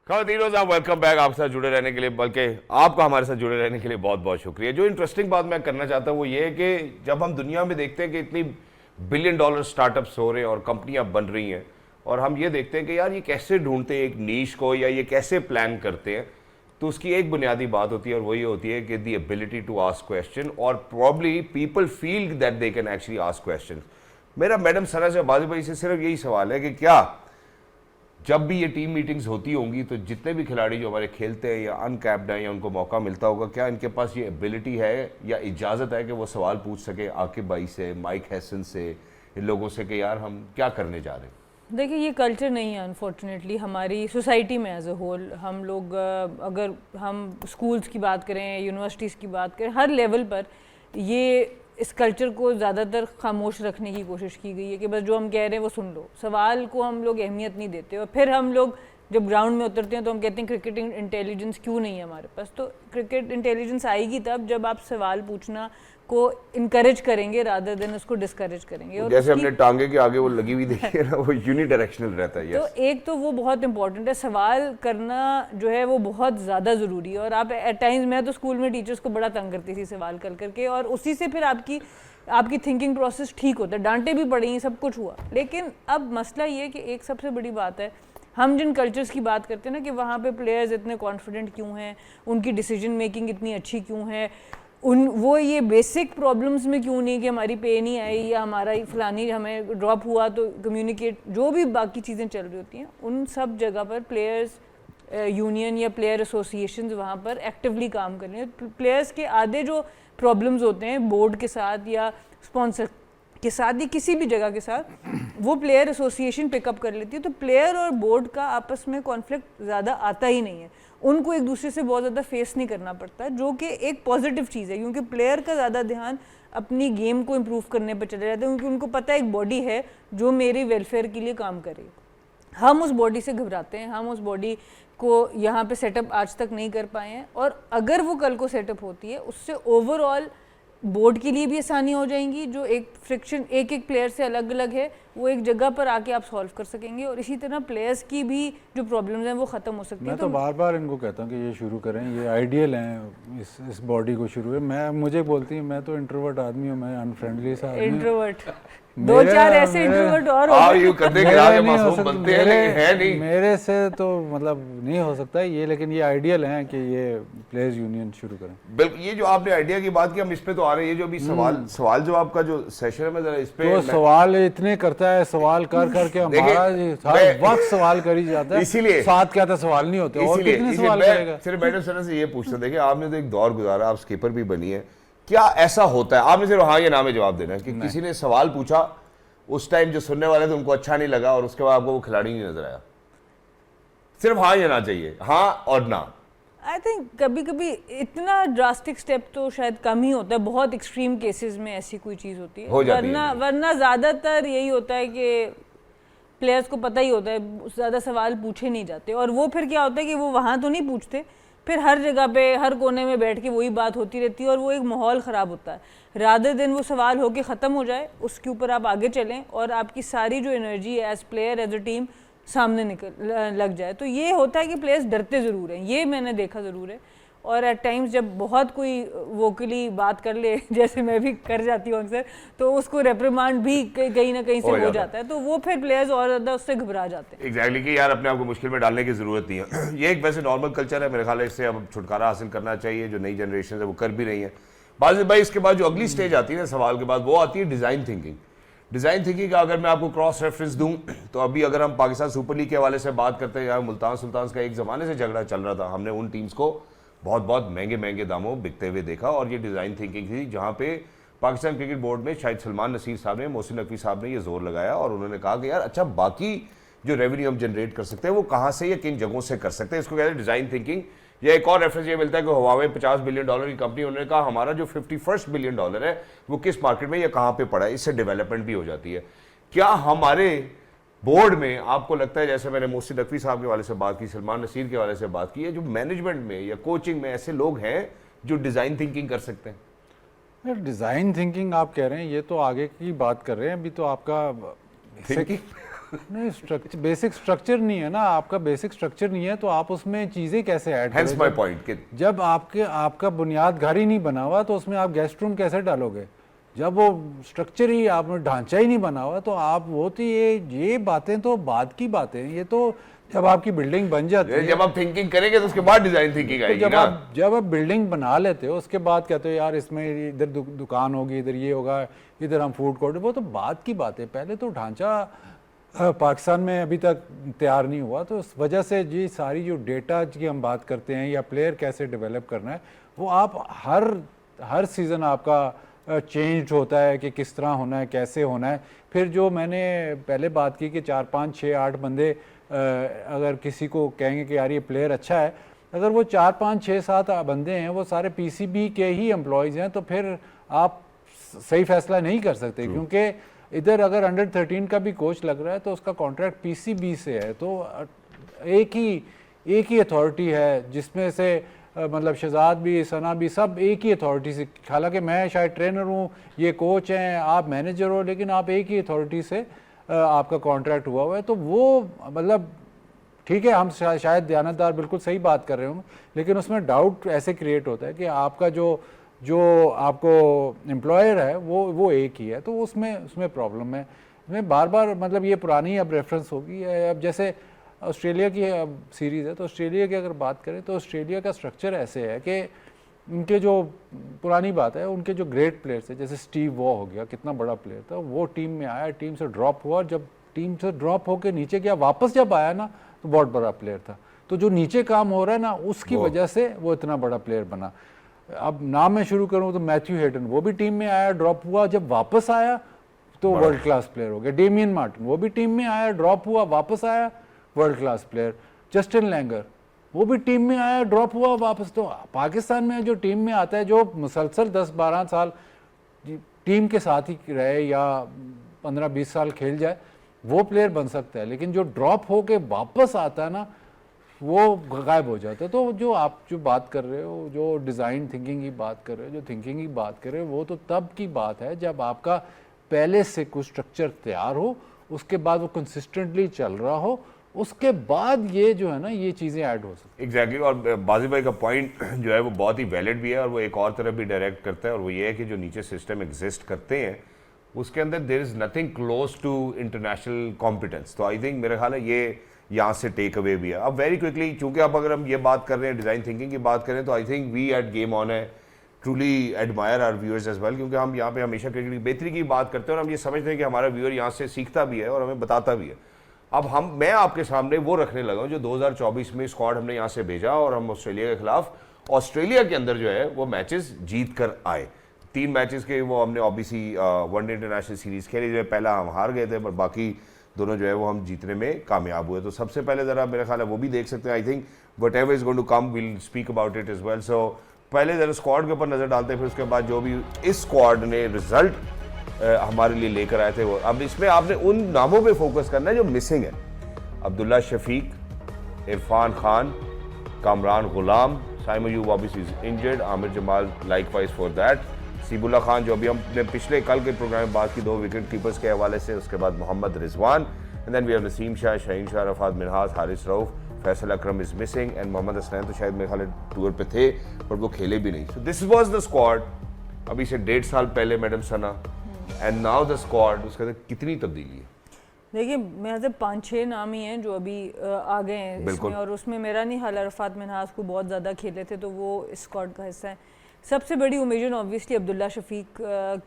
खवातीन साहब वेलकम बैक। आपके साथ जुड़े रहने के लिए, बल्कि आपका हमारे साथ जुड़े रहने के लिए बहुत बहुत शुक्रिया। जो इंटरेस्टिंग बात मैं करना चाहता हूँ वो ये है कि जब हम दुनिया में देखते हैं कि इतनी $1 बिलियन स्टार्टअप्स हो रहे हैं और कंपनियां बन रही हैं, और हम ये देखते हैं कि यार ये कैसे ढूंढते हैं एक नीश को या ये कैसे प्लान करते हैं, तो उसकी एक बुनियादी बात होती है और वो ये होती है कि the ability to ask question, और probably people feel that they can actually ask question. मेरा मैडम सना से बाजी भाई से सिर्फ यही सवाल है कि क्या जब भी ये टीम मीटिंग्स होती होंगी तो जितने भी खिलाड़ी जो हमारे खेलते हैं या अनकैप्ड हैं या उनको मौका मिलता होगा, क्या इनके पास ये एबिलिटी है या इजाज़त है कि वो सवाल पूछ सके आकिब भाई से, माइक हैसन से, इन लोगों से कि यार हम क्या करने जा रहे हैं? देखिए ये कल्चर नहीं है अनफॉर्चुनेटली हमारी सोसाइटी में एज अ होल। हम लोग अगर हम स्कूल्स की बात करें, यूनिवर्सिटीज़ की बात करें, हर लेवल पर ये इस कल्चर को ज़्यादातर खामोश रखने की कोशिश की गई है कि बस जो हम कह रहे हैं वो सुन लो, सवाल को हम लोग अहमियत नहीं देते। और फिर हम लोग जब ग्राउंड में उतरते हैं तो हम कहते हैं क्रिकेट इंटेलिजेंस क्यों नहीं है हमारे पास। तो क्रिकेट इंटेलिजेंस आएगी तब जब आप सवाल पूछना को इनकरेज करेंगे रादर देन उसको डिस्करेज करेंगे। और जैसे अपने टांगे के आगे वो लगी हुई देखिए ना, वो यूनिडायरेक्शनल रहता है। तो एक तो वो बहुत इंपॉर्टेंट है, सवाल करना जो है वो बहुत ज़्यादा ज़रूरी है। और आप एट टाइम्स, मैं तो स्कूल में टीचर्स को बड़ा तंग करती थी सवाल कर करके, और उसी से फिर आपकी थिंकिंग प्रोसेस ठीक होता है। डांटे भी पड़ी, सब कुछ हुआ। लेकिन अब मसला ये कि एक सबसे बड़ी बात है, हम जिन कल्चर्स की बात करते हैं ना कि वहाँ पे प्लेयर्स इतने कॉन्फिडेंट क्यों हैं, उनकी डिसीजन मेकिंग इतनी अच्छी क्यों है, वो ये बेसिक प्रॉब्लम्स में क्यों नहीं कि हमारी पे नहीं आई या हमारा फलानी हमें ड्रॉप हुआ तो कम्युनिकेट, जो भी बाकी चीज़ें चल रही होती हैं उन सब जगह पर प्लेयर्स यूनियन या प्लेयर एसोसिएशंस वहाँ पर एक्टिवली काम कर रहे हैं। प्लेयर्स के आधे जो प्रॉब्लम्स होते हैं बोर्ड के साथ या स्पॉन्सर के साथ या किसी भी जगह के साथ, वो प्लेयर एसोसिएशन पिकअप कर लेती है। तो प्लेयर और बोर्ड का आपस में कॉन्फ्लिक्ट ज़्यादा आता ही नहीं है, उनको एक दूसरे से बहुत ज़्यादा फेस नहीं करना पड़ता, जो कि एक पॉजिटिव चीज़ है। क्योंकि प्लेयर का ज़्यादा ध्यान अपनी गेम को इम्प्रूव करने पर चला जाता है, क्योंकि उनको पता है एक बॉडी है जो मेरी वेलफेयर के लिए काम करे। हम उस बॉडी से घबराते हैं, हम उस बॉडी को यहाँ पे सेटअप आज तक नहीं कर पाए हैं। और अगर वो कल को सेटअप होती है, उससे ओवरऑल बोर्ड के लिए भी आसानी हो जाएंगी। जो एक फ्रिक्शन एक प्लेयर से अलग अलग है वो एक जगह पर आके आप सॉल्व कर सकेंगे, और इसी तरह प्लेयर्स की भी जो प्रॉब्लम्स हैं वो ख़त्म हो सकती है। मैं तो बार बार इनको कहता हूँ कि ये शुरू करें, ये आइडियल हैं इस बॉडी को शुरू है। मुझे बोलती है मैं तो इंट्रोवर्ट आदमी हूँ, मैं अनफ्रेंडली सा आदमी। इंट्रोवर्ट दो चार ऐसे इंट्रोवर्ट और मेरे से तो मतलब नहीं हो सकता ये, लेकिन ये आइडियल है कि ये प्लेयर्स यूनियन शुरू करें। बिल्कुल, ये जो आपने आइडिया की बात की, हम इस पे तो आ रहे हैं। ये जो अभी सवाल जवाब का जो सेशन है, मैं जरा इस पे तो सवाल इतने करता है, सवाल कर करके हमारा हर वक्त सवाल कर ही जाता है, इसीलिए साथ क्या था सवाल नहीं होते और कितने सवाल करेगा। सिर्फ मैडम सर से ये पूछना, देखिए आपने तो एक दौर गुजारा, आप स्कीपर भी बनी है, क्या ऐसा होता है, आपने सिर्फ हाँ या ना में जवाब देना है कि किसी ने सवाल पूछा, उस टाइम जो सुनने वाले थे उनको अच्छा नहीं लगा और उसके बाद आपको वो खिलाड़ी नहीं नजर आया? सिर्फ हाँ या ना चाहिए, हाँ और ना। आई थिंक कभी कभी इतना ड्रास्टिक स्टेप तो शायद कम ही होता है, बहुत एक्सट्रीम केसेस में ऐसी कोई चीज़ होती है, वरना ज़्यादातर यही होता है कि प्लेयर्स को पता ही होता है ज़्यादा सवाल पूछे नहीं जाते। और वो फिर क्या होता है कि वो वहाँ तो नहीं पूछते, फिर हर जगह पे हर कोने में बैठ के वही बात होती रहती है और वो एक माहौल ख़राब होता है। रादर दिन वो सवाल होके ख़त्म हो जाए, उसके ऊपर आप आगे चलें और आपकी सारी जो एनर्जी है as player as a team सामने लग जाए। तो ये होता है कि प्लेयर्स डरते ज़रूर हैं, ये मैंने देखा ज़रूर है। और एट टाइम्स जब बहुत कोई वोकली बात कर ले, जैसे मैं भी कर जाती हूँ अक्सर, तो उसको रेप्रिमांड भी कहीं ना कहीं से हो जाता है, तो वो फिर प्लेयर्स और ज़्यादा उससे घबरा जाते हैं। एग्जैक्टली कि यार अपने आप को मुश्किल में डालने की ज़रूरत नहीं है। ये एक वैसे नॉर्मल कल्चर है, मेरे ख्याल है इससे अब छुटकारा हासिल करना चाहिए। जो नई जनरेशन है वो कर भी रही है। बाज़ भाई इसके बाद जो अगली स्टेज आती है ना सवाल के बाद, वो आती है डिज़ाइन थिंकिंग। डिज़ाइन थिंकिंग का अगर मैं आपको क्रॉस रेफरेंस दूं तो अभी अगर हम पाकिस्तान सुपर लीग के हवाले से बात करते हैं, यहाँ मुल्तान सुल्तान का एक ज़माने से झगड़ा चल रहा था, हमने उन टीम्स को बहुत बहुत महंगे दामों बिकते हुए देखा। और ये डिज़ाइन थिंकिंग थी जहाँ पे पाकिस्तान क्रिकेट बोर्ड में शायद सलमान नसीर साहब ने, मोहसिन नकवी साहब ने ये जोर लगाया और उन्होंने कहा कि यार अच्छा बाकी जो रेवेन्यू हम जनरेट कर सकते हैं वो कहाँ से या किन जगहों से कर सकते हैं, इसको कहते हैं डिज़ाइन थिंकिंग। या एक और रेफरेंस ये मिलता है कि हुआवे $50 बिलियन की कंपनी, उन्होंने कहा हमारा जो $51 बिलियन है वो किस मार्केट में या कहाँ पे पड़ा है, इससे डेवलपमेंट भी हो जाती है। क्या हमारे बोर्ड में आपको लगता है, जैसे मैंने मोहसिन नकवी साहब के वाले से बात की, सलमान नसीर के वाले से बात की है, जो मैनेजमेंट में या कोचिंग में ऐसे लोग हैं जो डिज़ाइन थिंकिंग कर सकते हैं? डिज़ाइन थिंकिंग आप कह रहे हैं, ये तो आगे की बात कर रहे हैं। अभी तो आपका नहीं स्ट्रक्चर, बेसिक स्ट्रक्चर नहीं है ना, आपका बेसिक स्ट्रक्चर नहीं है तो आप उसमें चीज़ें कैसे ऐड करें? Hence my point कि जब आपका बुनियाद घर ही नहीं बना हुआ तो उसमें आप गेस्ट रूम कैसे डालोगे? जब वो स्ट्रक्चर ही, आपने ढांचा ही नहीं बना हुआ तो आप वो तो ये बातें तो बाद की बातें हैं। ये तो जब आपकी बिल्डिंग बन जाती है, जब आप थिंकिंग करेंगे तो उसके बाद डिजाइन थिंकिंग आएगी तो ना। जब आप बिल्डिंग बना लेते हो उसके बाद कहते हो यार इसमें इधर दुकान होगी, इधर ये होगा, इधर हम फूड कोर्ट, वो तो बाद की बात है। पहले तो ढांचा पाकिस्तान में अभी तक तैयार नहीं हुआ, तो उस वजह से जी सारी जो डेटा की हम बात करते हैं या प्लेयर कैसे डेवलप करना है, वो आप हर सीज़न आपका चेंज होता है कि किस तरह होना है, कैसे होना है। फिर जो मैंने पहले बात की कि 4, 5, 6, 8 बंदे अगर किसी को कहेंगे कि यार ये प्लेयर अच्छा है, अगर वो 4, 5, 6, 7 बंदे हैं वो सारे पीसीबी के ही एम्प्लॉयज़ हैं, तो फिर आप सही फैसला नहीं कर सकते, क्योंकि इधर अगर अंडर 13 का भी कोच लग रहा है तो उसका कॉन्ट्रैक्ट पीसीबी से है, तो एक ही अथॉरिटी है जिसमें से मतलब शहजाद भी, सना भी, सब एक ही अथॉरिटी से, हालांकि मैं शायद ट्रेनर हूँ, ये कोच हैं, आप मैनेजर हो, लेकिन आप एक ही अथॉरिटी से आपका कॉन्ट्रैक्ट हुआ है। तो वो मतलब ठीक है, हम शायद दयानतदार बिल्कुल सही बात कर रहे होंगे, लेकिन उसमें डाउट ऐसे क्रिएट होता है कि आपका जो आपको एम्प्लॉयर है वो एक ही है, तो उसमें प्रॉब्लम है। मैं बार बार मतलब ये पुरानी अब रेफरेंस होगी। अब जैसे ऑस्ट्रेलिया की अब सीरीज़ है, तो ऑस्ट्रेलिया की अगर बात करें तो ऑस्ट्रेलिया का स्ट्रक्चर ऐसे है कि उनके जो पुरानी बात है, उनके जो ग्रेट प्लेयर्स है, जैसे स्टीव वॉ हो गया, कितना बड़ा प्लेयर था, वो टीम में आया, टीम से ड्रॉप हुआ, जब टीम से ड्रॉप होकर नीचे गया, वापस जब आया ना तो बहुत बड़ा प्लेयर था। तो जो नीचे काम हो रहा है ना, उसकी वजह से वो इतना बड़ा प्लेयर बना। अब नाम मैं शुरू करूँ तो मैथ्यू हेडन, वो भी टीम में आया, ड्रॉप हुआ, जब वापस आया तो वर्ल्ड क्लास प्लेयर हो गया। डेमियन मार्टिन, वो भी टीम में आया, ड्रॉप हुआ, वापस आया, world class player. Justin Langer, वो भी टीम में आया, ड्रॉप हुआ, वापस। तो पाकिस्तान में जो टीम में आता है, जो मुसलसल 10-12 साल टीम के साथ ही रहे या 15-20 साल खेल जाए, वो प्लेयर बन सकता है। लेकिन जो ड्रॉप होके वापस आता है ना, वो गायब हो जाता है। तो जो आप जो बात कर रहे हो, जो डिज़ाइन थिंकिंग की बात कर रहे हो, जो थिंकिंग की बात कर रहे हो, वो तो तब की बात है जब आपका पहले से कुछ स्ट्रक्चर तैयार हो, उसके बाद वो कंसिस्टेंटली चल रहा हो, उसके बाद ये जो है ना, ये चीज़ें ऐड हो सकती हैं। एग्जैक्टली। और बाजी भाई का पॉइंट जो है वो बहुत ही वैलिड भी है, और वो एक और तरफ भी डायरेक्ट करता है, और वो ये है कि जो नीचे सिस्टम एग्जिस्ट करते हैं उसके अंदर there is nothing close to international competence. तो आई थिंक मेरा ख्याल है ये यहाँ से टेक अवे भी है। अब वेरी क्विकली, चूंकि अब अगर हम ये बात कर रहे हैं, डिज़ाइन थिंकिंग की बात करें, तो I think we at game on है truly admire our viewers as well, क्योंकि हम यहाँ पे हमेशा क्रिकेट की बेहतरी की बात करते हैं और हम ये समझते हैं कि हमारा व्यूअर यहाँ से सीखता भी है और हमें बताता भी है। अब मैं आपके सामने वो रखने लगा हूँ जो 2024 में स्क्वाड हमने यहाँ से भेजा, और हम ऑस्ट्रेलिया के खिलाफ ऑस्ट्रेलिया के अंदर जो है वो मैचेस जीत कर आए। 3 मैचेस के वो हमने ऑब्वियसली वनडे इंटरनेशनल सीरीज़ खेली, जो पहला हम हार गए थे, पर बाकी दोनों जो है वो हम जीतने में कामयाब हुए। तो सबसे पहले ज़रा मेरा ख्याल है वो भी देख सकते हैं। I think whatever is going to come will speak about it as well. So पहले ज़रा स्क्वाड के ऊपर नज़र डालते हैं, फिर उसके बाद जो भी इस स्क्वाड ने रिजल्ट हमारे लिए लेकर आए थे वो। अब इसमें आपने उन नामों पे फोकस करना है जो मिसिंग है। Abdullah Shafique, Irfan Khan, Kamran Ghulam, Saim Ayub obviously is injured, Aamir Jamal likewise for that, Sibullah Khan जो अभी हमने पिछले कल के प्रोग्राम में बात की 2 विकेट कीपर्स के हवाले से, उसके बाद Mohammad Rizwan, and then we have Naseem Shah, Shaheen Shah, Arafat Minhas, Haris Rauf, Faisal Akram is missing, and Mohammad Hasnain तो शायद मेरे ख्याल टूर पे थे पर वो खेले भी नहीं। So this was the squad अभी से 1.5 साल पहले, madam Sana, and now the squad. उसके अंदर कितनी तब्दीली है? देखिए, मेरे से 5-6 नाम ही हैं जो अभी आ गए हैं इसमें, और उसमें मेरा नहीं हाल, रफात मिनहास को बहुत ज़्यादा खेले थे तो वो इस स्क्वाड का हिस्सा है। सबसे बड़ी उम्मीद ऑब्वियसली अब्दुल्ला शफीक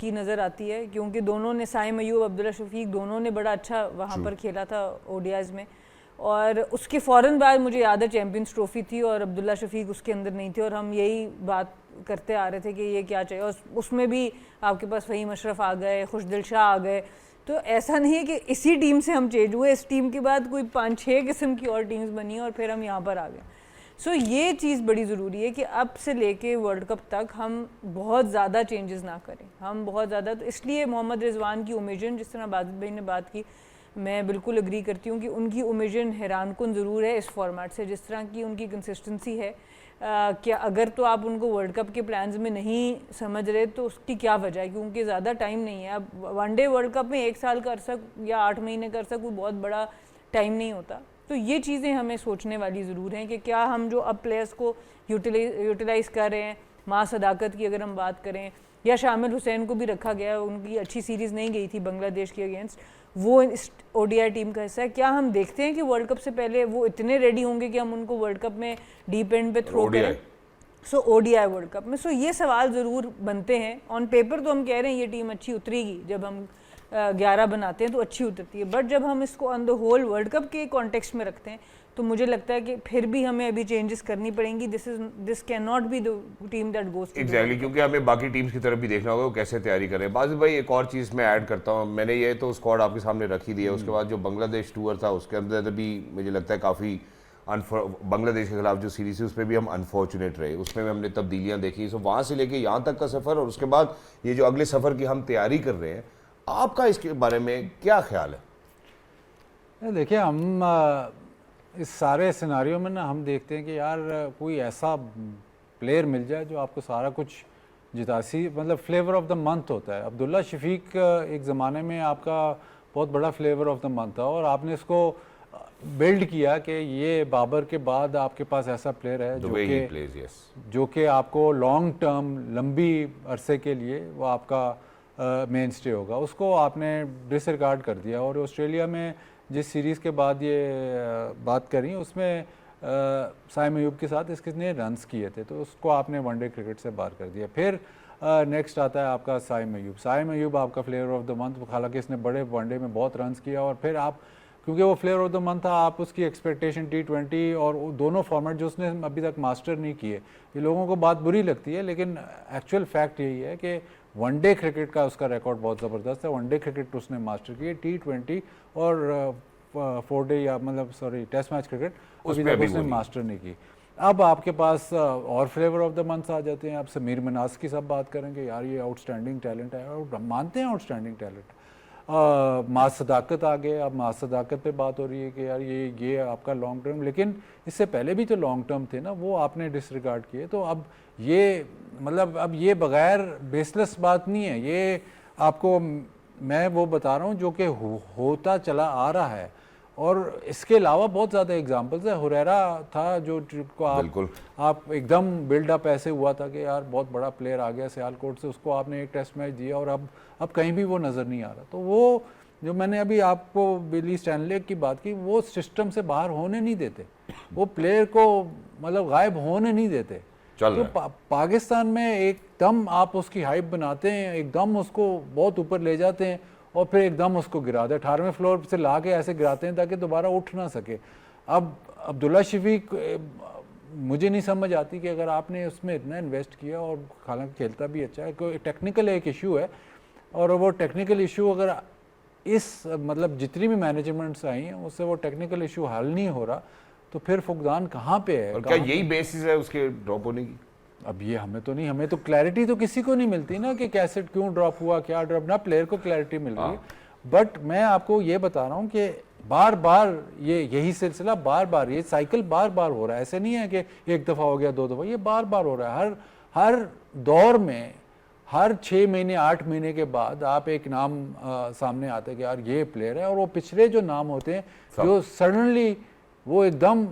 की नज़र आती है, क्योंकि दोनों ने, साइम अयूब, अब्दुल्ला शफीक, दोनों ने बड़ा अच्छा वहाँ पर खेला था ओडीआईज़ में, और उसके फ़ौरन बाद मुझे याद है चैम्पियंस ट्रॉफी थी और अब्दुल्ला शफीक उसके अंदर नहीं थे, और हम यही बात करते आ रहे थे कि ये क्या चाहिए। और उसमें भी आपके पास फ़हीम अशरफ आ गए, खुशदिल शाह आ गए, तो ऐसा नहीं है कि इसी टीम से हम चेंज हुए, इस टीम के बाद कोई 5-6 किस्म की और टीम्स बनी और फिर हम यहाँ पर आ गए। सो ये चीज़ बड़ी ज़रूरी है कि अब से लेके वर्ल्ड कप तक हम बहुत ज़्यादा चेंजेस ना करें, हम बहुत ज़्यादा। तो इसलिए मोहम्मद रिजवान की उमेजन, जिस तरह बाजिद भाई ने बात की, मैं बिल्कुल एग्री करती हूँ कि उनकी उमेजन हैरानकुन ज़रूर है इस फॉर्मेट से, जिस तरह की उनकी कंसिस्टेंसी है। क्या अगर तो आप उनको वर्ल्ड कप के प्लान्स में नहीं समझ रहे तो उसकी क्या वजह है, क्योंकि ज़्यादा टाइम नहीं है। अब वनडे वर्ल्ड कप में 1 साल का अरसा या 8 महीने का अरसा कोई बहुत बड़ा टाइम नहीं होता। तो ये चीज़ें हमें सोचने वाली ज़रूर हैं कि क्या हम जो अब प्लेयर्स को यूटिलाइज़ कर रहे हैं, माँ सदाकत की अगर हम बात करें, या शामिल हुसैन को भी रखा गया, उनकी अच्छी सीरीज़ नहीं गई थी बांग्लादेश के अगेंस्ट, वो इस ओडीआई टीम का हिस्सा है। क्या हम देखते हैं कि वर्ल्ड कप से पहले वो इतने रेडी होंगे कि हम उनको वर्ल्ड कप में डीप एंड पे थ्रो करें? सो ओडीआई वर्ल्ड कप में, सो ये सवाल ज़रूर बनते हैं। ऑन पेपर तो हम कह रहे हैं ये टीम अच्छी उतरेगी, जब हम 11 बनाते हैं तो अच्छी उतरती है, बट जब हम इसको on the whole world cup के कॉन्टेक्स्ट में रखते हैं तो मुझे लगता है कि फिर भी हमें अभी चेंजेस करनी पड़ेंगी। This can not be the team that goes to exactly, क्योंकि हमें बाकी टीम्स की तरफ भी देखना होगा वो कैसे तैयारी करें। बाजी भाई, एक और चीज़ मैं ऐड करता हूँ, मैंने ये तो स्क्वाड आपके सामने रखी दी है, उसके बाद जो बांग्लादेश टूर था उसके अंदर भी मुझे लगता है काफ़ी बांग्लादेश के खिलाफ जो सीरीज है उसमें भी हम अनफॉर्चुनेट रहे, उसमें भी हमने तब्दीलियां देखी। सो वहाँ से लेके यहाँ तक का सफ़र और उसके बाद ये जो अगले सफ़र की हम तैयारी कर रहे हैं, आपका इसके बारे में क्या ख्याल है? देखिए, हम इस सारे सिनारियों में ना हम देखते हैं कि यार कोई ऐसा प्लेयर मिल जाए जो आपको सारा कुछ जितासी, मतलब फ्लेवर ऑफ द मंथ होता है। अब्दुल्ला शफीक एक ज़माने में आपका बहुत बड़ा फ्लेवर ऑफ द मंथ था और आपने इसको बिल्ड किया कि ये बाबर के बाद आपके पास ऐसा प्लेयर है जो कि आपको लॉन्ग टर्म, लंबी अरसे के लिए वो आपका मेन स्टे होगा। उसको आपने डिसरिगार्ड कर दिया और ऑस्ट्रेलिया में जिस सीरीज़ के बाद ये बात करी उसमें साइम अयूब के साथ इसने रन्स किए थे, तो उसको आपने वनडे क्रिकेट से बाहर कर दिया। फिर नेक्स्ट आता है आपका साइम अयूब। साइम अयूब आपका फ्लेवर ऑफ द मंथ, हालांकि इसने बड़े वनडे में बहुत रन्स किया और फिर आप, क्योंकि वो फ्लेवर ऑफ द मंथ था, आप उसकी एक्सपेक्टेशन T20 और दोनों फॉर्मेट जो उसने अभी तक मास्टर नहीं किए, ये लोगों को बात बुरी लगती है, लेकिन एक्चुअल फैक्ट यही है कि वनडे क्रिकेट का उसका रिकॉर्ड बहुत ज़बरदस्त है। वनडे क्रिकेट उसने मास्टर किए, T20 और 4 डे या मतलब सॉरी टेस्ट मैच क्रिकेट अभी तक उसने मास्टर नहीं की। अब आपके पास और फ्लेवर ऑफ द मंथ आ जाते हैं। आप समीर मनास की सब बात करेंगे, यार ये आउटस्टैंडिंग टैलेंट है और हम मानते हैं आउटस्टैंडिंग टैलेंट। मास सदाकत आ गए, अब मास सदाकत पे बात हो रही है कि यार ये आपका लॉन्ग टर्म, लेकिन इससे पहले भी तो लॉन्ग टर्म थे ना, वो आपने डिसरिगार्ड किए। तो अब ये मतलब अब ये बगैर बेसलेस बात नहीं है, ये आपको मैं वो बता रहा हूँ जो कि होता चला आ रहा है। और इसके अलावा बहुत ज़्यादा एग्जांपल्स है। हुरैरा था जो को आप एकदम बिल्डअप ऐसे हुआ था कि यार बहुत बड़ा प्लेयर आ गया सियालकोट से, उसको आपने एक टेस्ट मैच दिया और अब कहीं भी वो नज़र नहीं आ रहा। तो वो जो मैंने अभी आपको बिली स्टैनले की बात की, वो सिस्टम से बाहर होने नहीं देते, वो प्लेयर को मतलब गायब होने नहीं देते। तो पाकिस्तान में एकदम आप उसकी हाइप बनाते हैं, एकदम उसको बहुत ऊपर ले जाते हैं और फिर एकदम उसको गिरा दे, 18वें फ्लोर से ला के ऐसे गिराते हैं ताकि दोबारा उठ ना सके। अब अब्दुल्ला शफीक मुझे नहीं समझ आती कि अगर आपने उसमें इतना इन्वेस्ट किया और हालांकि खेलता भी अच्छा है, कोई टेक्निकल एक इशू है और वो टेक्निकल इशू अगर इस मतलब जितनी भी मैनेजमेंट्स आई हैं उससे वो टेक्निकल इशू हल नहीं हो रहा, तो फिर फुकदान कहाँ पे है? और क्या यही बेसिस है उसके ड्रॉप होने की? अब ये हमें तो क्लैरिटी तो किसी को नहीं मिलती ना कि कैसे क्यों ड्रॉप हुआ, क्या ड्रॉप, ना प्लेयर को क्लैरिटी मिल रही है। बट मैं आपको ये बता रहा हूँ कि बार बार यही सिलसिला बार बार ये साइकिल बार बार हो रहा है। ऐसे नहीं है कि एक दफ़ा हो गया 2 दफ़ा, ये बार बार हो रहा है। हर दौर में हर 6 महीने 8 महीने के बाद आप एक नाम सामने आता है कि यार ये प्लेयर है, और वो पिछले जो नाम होते हैं जो सडनली वो एकदम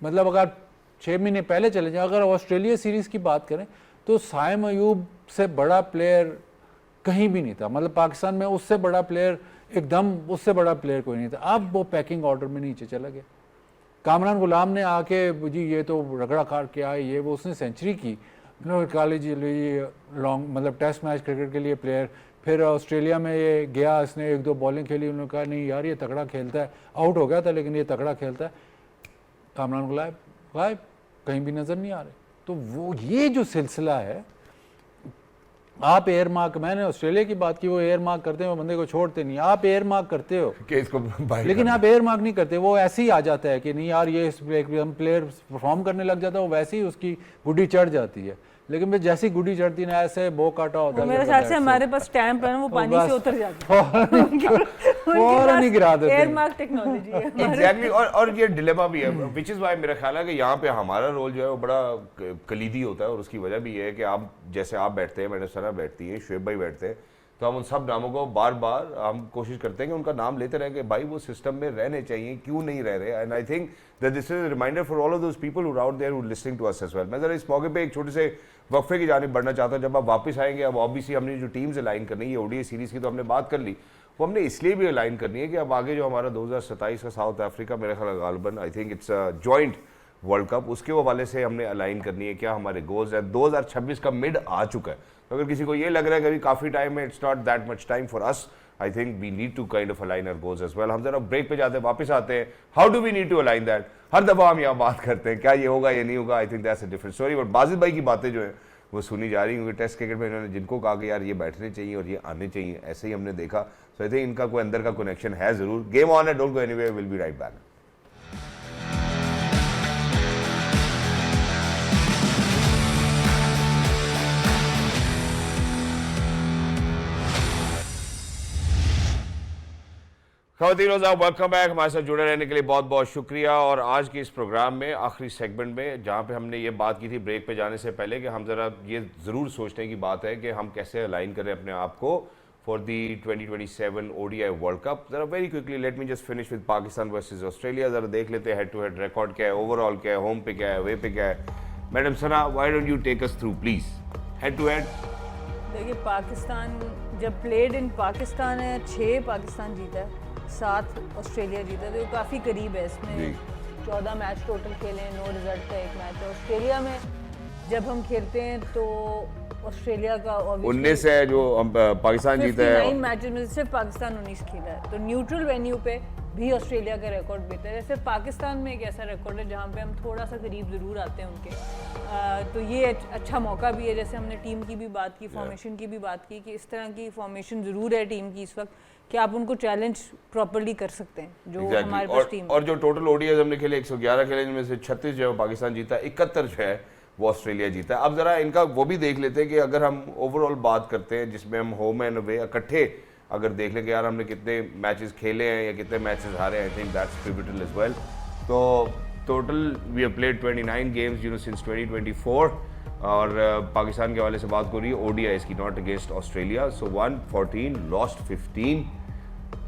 मतलब अगर 6 महीने पहले चले जाए, अगर ऑस्ट्रेलिया सीरीज़ की बात करें तो साइम अयूब से बड़ा प्लेयर कहीं भी नहीं था, मतलब पाकिस्तान में उससे बड़ा प्लेयर एकदम उससे बड़ा प्लेयर कोई नहीं था। अब वो पैकिंग ऑर्डर में नीचे चला गया। कामरान गुलाम ने आके जी ये तो रगड़ा काट के आए, ये वो उसने सेंचुरी की, कॉलेज लॉन्ग मतलब टेस्ट मैच क्रिकेट के लिए प्लेयर। फिर ऑस्ट्रेलिया में ये गया, इसने 1-2 बॉलिंग खेली, उन्होंने कहा नहीं यार ये तगड़ा खेलता है, आउट हो गया था लेकिन ये तगड़ा खेलता है। कामरान गुलाम गायब, कहीं भी नज़र नहीं आ रहे। तो वो ये जो सिलसिला है, आप एयर मार्क, मैंने ऑस्ट्रेलिया की बात की, वो एयर मार्क करते हैं, वो बंदे को छोड़ते नहीं। आप एयर मार्क करते हो कि इसको लेकिन आप एयर मार्क नहीं करते, वो ऐसे ही आ जाता है कि नहीं यार ये प्लेयर परफॉर्म करने लग जाता है, वो वैसे ही उसकी गुड्डी चढ़ जाती है। लेकिन मैं जैसी गुड्डी चढ़ती ना ऐसे बो काटा होता है। मेरे ख्याल से हमारे पास स्टैंप है, वो पानी से उतर जाता है, फौरन ही गिरा देते हैं। एयर मार्क टेक्नोलॉजी है एग्जैक्टली। और ये डिलेमा भी है, विच इज़ वाई मेरा ख्याल है कि यहाँ पे हमारा रोल जो है वो बड़ा कलीदी होता है। और उसकी वजह भी ये है कि आप जैसे आप बैठते हैं, मैडम सना बैठती है, शुएब भाई बैठते हैं, तो हम उन सब नामों को बार बार हम कोशिश करते हैं कि उनका नाम लेते रहें कि भाई वो सिस्टम में रहने चाहिए, क्यों नहीं रह रहे। And I think that this is reminder for all of those people who out there who listening to us as well. मैं जरा इस मौके पे एक छोटे से वक्फे की जानिब बढ़ना चाहता हूँ। जब आप वापस आएंगे, अब ऑब्वियसली हमने जो टीम्स अलाइन करनी है, ओडीआई सीरीज़ की तो हमने बात कर ली, वो हमने इसलिए भी अलाइन करनी है कि अब आगे जो हमारा 2027 का साउथ अफ्रीका, मेरे ख्याल गालिबन I think it's joint world cup, उसके हवाले से हमने अलाइन करनी है क्या हमारे गोल्स है। 2026 का मिड आ चुका है, तो अगर किसी को ये लग रहा है कि अभी काफ़ी टाइम है, it's not that much time for us. I think we need to kind of align our goals as well. हम जरा ब्रेक पे जाते हैं, वापस आते हैं, how do we need to align that. हर दफ़ा हम यहाँ बात करते हैं क्या ये होगा ये नहीं होगा, आई think that's a different story. But Wajid भाई की बातें जो है वो सुनी जा रही, क्योंकि टेस्ट क्रिकेट में इन्होंने जिनको कहा कि यार ये बैठने चाहिए और ये आने चाहिए, ऐसे ही हमने देखा। सो आई थिंक इनका कोई अंदर का कनेक्शन है ज़रूर। गेम ऑन है, don't go anywhere, will be right back. ख़वातीन साहब, वेलकम बैक। हमारे साथ जुड़े रहने के लिए बहुत बहुत शुक्रिया। और आज के इस प्रोग्राम में आखिरी सेगमेंट में जहाँ पे हमने ये बात की थी ब्रेक पे जाने से पहले कि हम ज़रा ये ज़रूर सोचने की बात है कि हम कैसे अलाइन करें अपने आप को for the 2027 ODI world cup. ज़रा very quickly let me just finish with Pakistan versus Australia. ज़रा देख लेते हैं हेड टू हेड रिकॉर्ड क्या है, ओवरऑल क्या है, होम पे क्या है, वे पे क्या है। Madam Sana, why don't you take us through please head to head. देखिए, पाकिस्तान जब प्लेड इन पाकिस्तान है, 6 पाकिस्तान जीता है, 7 ऑस्ट्रेलिया जीता है, तो ये काफ़ी करीब है। इसमें 14 मैच टोटल खेले, 9 रिजल्ट का 1 मैच है। ऑस्ट्रेलिया में जब हम खेलते हैं तो ऑस्ट्रेलिया का 19 है जो पाकिस्तान जीता है। 59 मैचेस में सिर्फ पाकिस्तान 19 खेला है, तो न्यूट्रल वेन्यू पे भी ऑस्ट्रेलिया का रिकॉर्ड बेहतर है। जैसे पाकिस्तान में एक ऐसा रिकॉर्ड है जहाँ पे हम थोड़ा सा करीब ज़रूर आते हैं उनके, तो ये अच्छा मौका भी है। जैसे हमने टीम की भी बात की, फॉर्मेशन की भी बात की, कि इस तरह की फॉर्मेशन ज़रूर है टीम की इस वक्त कि आप उनको चैलेंज प्रॉपर्ली कर सकते हैं जो हमारे पास टीम। और जो टोटल ओडीआई हमने खेले 111 खेले, जिनमें से 36 जो है पाकिस्तान जीता, 71 जो है वो ऑस्ट्रेलिया जीता है। अब जरा इनका वो भी देख लेते हैं कि अगर हम ओवरऑल बात करते हैं जिसमें हम होम एंड अवे इकट्ठे अगर देख लें कि यार हमने कितने मैचेस खेले हैं या कितने मैचेस हारे हैं, I think that's pivotal as well. तो total we have played 29 games since 2024। और पाकिस्तान के हवाले से बात हो रही है ओडीआई की, not against Australia. So 114 lost 15।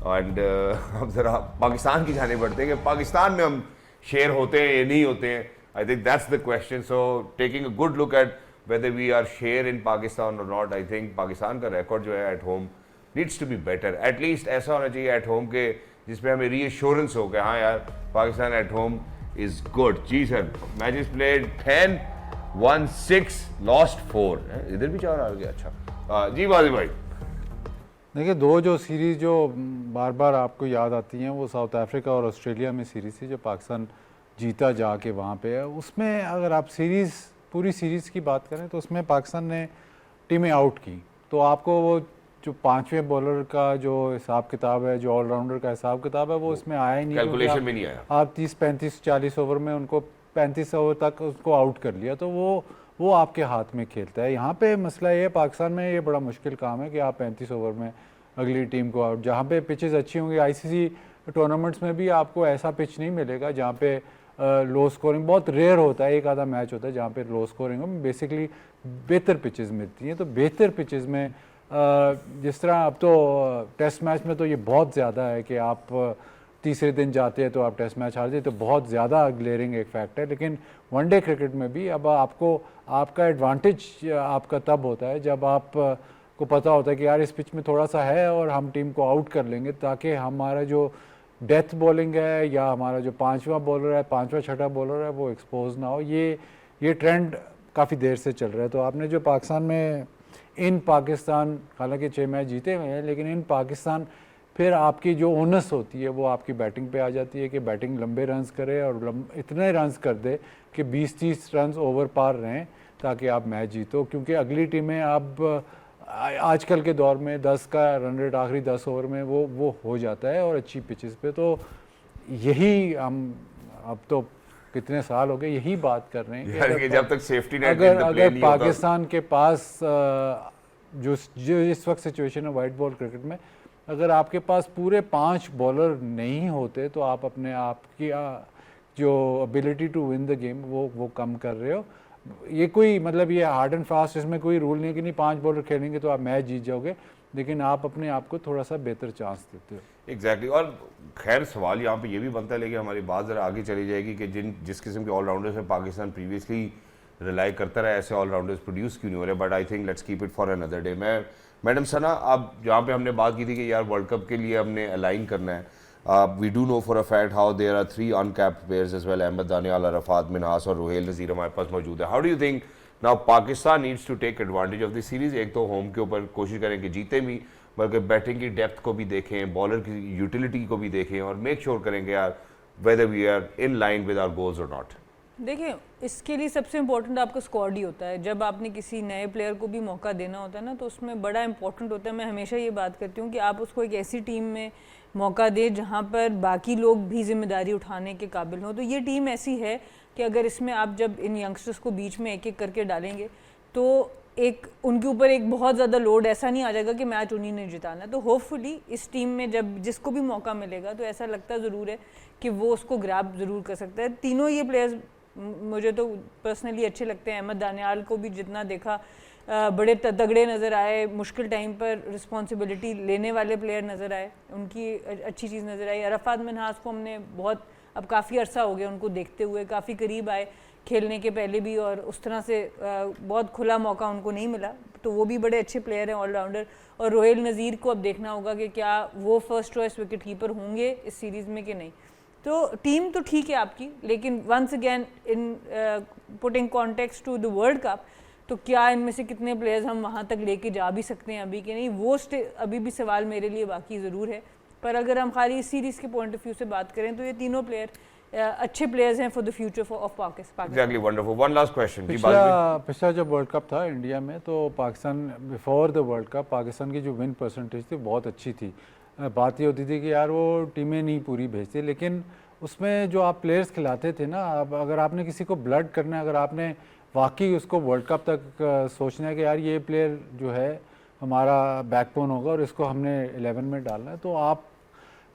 And अब ज़रा पाकिस्तान की जाने बढ़ते हैं कि पाकिस्तान में हम शेयर होते हैं या नहीं होते हैं। I think that's the question. So taking a good look at whether we are share in Pakistan और नॉट, आई थिंक पाकिस्तान का रिकॉर्ड जो है at home needs to be better. At least ऐसा होना चाहिए एट होम के जिसमें हमें रीअश्योरेंस हो कि हाँ यार Pakistan at home is good. जी sir, matches played 10, won 6, lost 4। इधर भी 4 आ गया। अच्छा जी वाजिब भाई। देखिए, 2 जो सीरीज़ जो बार बार आपको याद आती हैं वो साउथ अफ्रीका और ऑस्ट्रेलिया में सीरीज़ थी जो पाकिस्तान जीता जाके वहाँ पे है। उसमें अगर आप पूरी सीरीज़ की बात करें तो उसमें पाकिस्तान ने टीमें आउट की, तो आपको वो जो 5वें बॉलर का जो हिसाब किताब है, जो ऑलराउंडर का हिसाब किताब है, वो उसमें आया ही नहीं। कैलकुलेशन में नहीं आया। आप 30, 35, 40 ओवर में उनको 35 ओवर तक उसको आउट कर लिया, तो वो आपके हाथ में खेलता है। यहाँ पे मसला ये है, पाकिस्तान में ये बड़ा मुश्किल काम है कि आप 35 ओवर में अगली टीम को आउट, जहाँ पे पिचेस अच्छी होंगी। आईसीसी टूर्नामेंट्स में भी आपको ऐसा पिच नहीं मिलेगा जहाँ पे लो स्कोरिंग, बहुत रेयर होता है, एक आधा मैच होता है जहाँ पे लो स्कोरिंग हो। बेसिकली बेहतर पिचेस मिलती हैं, तो बेहतर पिचेस में जिस तरह अब तो टेस्ट मैच में तो ये बहुत ज़्यादा है कि आप तीसरे दिन जाते हैं तो आप टेस्ट मैच हार जाए, तो बहुत ज़्यादा ग्लेयरिंग एक फैक्ट है। लेकिन वनडे क्रिकेट में भी अब आपका एडवांटेज आपका तब होता है जब आप को पता होता है कि यार इस पिच में थोड़ा सा है और हम टीम को आउट कर लेंगे, ताकि हमारा जो डेथ बॉलिंग है या हमारा जो 5वां बॉलर है, 5वां 6वां बॉलर है, वो एक्सपोज ना हो। ये ट्रेंड काफ़ी देर से चल रहा है। तो आपने जो पाकिस्तान में इन पाकिस्तान, हालांकि 6 मैच जीते हुए हैं, लेकिन इन पाकिस्तान फिर आपकी जो ओनस होती है वो आपकी बैटिंग पे आ जाती है कि बैटिंग लंबे रन्स करे और इतने रन्स कर दे कि 20-30 रन्स ओवर पार रहें ताकि आप मैच जीतो। क्योंकि अगली टीमें अब आजकल के दौर में 10 का रन रेट आखिरी 10 ओवर में वो हो जाता है और अच्छी पिचेस पे। तो यही हम अब तो कितने साल हो गए यही बात कर रहे हैं कि जब तक सेफ्टी नेट अगर पाकिस्तान के पास जो इस वक्त सिचुएशन है वाइट बॉल क्रिकेट में, अगर आपके पास पूरे 5 बॉलर नहीं होते तो आप अपने आप की जो ability to win the game वो कम कर रहे हो। ये कोई मतलब ये हार्ड एंड फास्ट इसमें कोई रूल नहीं है कि नहीं 5 बॉलर खेलेंगे तो आप मैच जीत जाओगे, लेकिन आप अपने आप को थोड़ा सा बेहतर चांस देते हो। एग्जैक्टली। और खैर सवाल यहाँ पे ये भी बनता है, लेकिन हमारी बात ज़रा आगे चली जाएगी कि जिस किस्म के ऑलराउंडर्स में पाकिस्तान प्रीवियसली रिलाई करता रहा, ऐसे ऑलराउंडर्स प्रोड्यूस क्यों नहीं हो रहे। But I think let's keep it for another day. Madam Sana, अब जहाँ पे हमने बात की थी कि यार वर्ल्ड कप के लिए हमने अलाइन करना है, we do know for a fact how there are 3 uncapped players as well, Ahmed Daniyal, Arafat Minhas और रुहेल नज़ीर हमारे पास मौजूद है। How do you think now Pakistan needs to take advantage of this series? एक तो होम के ऊपर कोशिश करें कि जीते भी, बल्कि बैटिंग की डेप्थ को भी देखें, बॉलर की यूटिलिटी को भी देखें और मेक श्योर करेंगे यार whether we are in line with our goals और नॉट। देखिए, इसके लिए सबसे इम्पोर्टेंट आपका स्क्वाड ही होता है। जब आपने किसी नए प्लेयर को भी मौका देना होता है ना, तो उसमें बड़ा इंपॉर्टेंट होता है। मैं हमेशा ये बात करती हूँ कि आप उसको एक ऐसी टीम में मौका दें जहाँ पर बाकी लोग भी जिम्मेदारी उठाने के काबिल हों। तो ये टीम ऐसी है कि अगर इसमें आप जब इन यंगस्टर्स को बीच में एक एक करके डालेंगे तो एक उनके ऊपर एक बहुत ज़्यादा लोड ऐसा नहीं आ जाएगा कि मैच उन्हीं ने जिताना है। तो होपफुली इस टीम में जब जिसको भी मौका मिलेगा तो ऐसा लगता ज़रूर है कि वो उसको ग्रैब ज़रूर कर सकता है। तीनों ये प्लेयर्स मुझे तो पर्सनली अच्छे लगते हैं। अहमद दानियाल को भी जितना देखा बड़े तगड़े नज़र आए, मुश्किल टाइम पर रिस्पॉन्सिबिलिटी लेने वाले प्लेयर नज़र आए, उनकी अच्छी चीज़ नज़र आई। अरफात मिन्हास को हमने बहुत अब काफ़ी अरसा हो गया उनको देखते हुए, काफ़ी करीब आए खेलने के पहले भी, और उस तरह से बहुत खुला मौका उनको नहीं मिला, तो वो भी बड़े अच्छे प्लेयर हैं, ऑलराउंडर। और रोहेल नज़ीर को अब देखना होगा कि क्या वो फर्स्ट चॉइस विकेट कीपर होंगे इस सीरीज़ में कि नहीं। तो टीम तो ठीक है आपकी, लेकिन once again in putting context to the world cup, तो क्या इनमें से कितने प्लेयर्स हम वहाँ तक लेके जा भी सकते हैं अभी कि नहीं, वो अभी भी सवाल मेरे लिए बाकी ज़रूर है। पर अगर हम खाली इस सीरीज़ के पॉइंट ऑफ व्यू से बात करें तो ये तीनों प्लेयर अच्छे प्लेयर्स हैं for the future of Pakistan. Exactly, wonderful. One last question. पिछला जब वर्ल्ड कप था इंडिया में, तो Pakistan before the world cup Pakistan की जो विन परसेंटेज थी बहुत अच्छी थी। बात ये होती थी कि यार वो टीमें नहीं पूरी भेजती, लेकिन उसमें जो आप प्लेयर्स खिलाते थे ना, अब अगर आपने किसी को ब्लड करना है, अगर आपने वाकई उसको वर्ल्ड कप तक सोचना है कि यार ये प्लेयर जो है हमारा बैकबोन होगा और इसको हमने 11 में डालना है, तो आप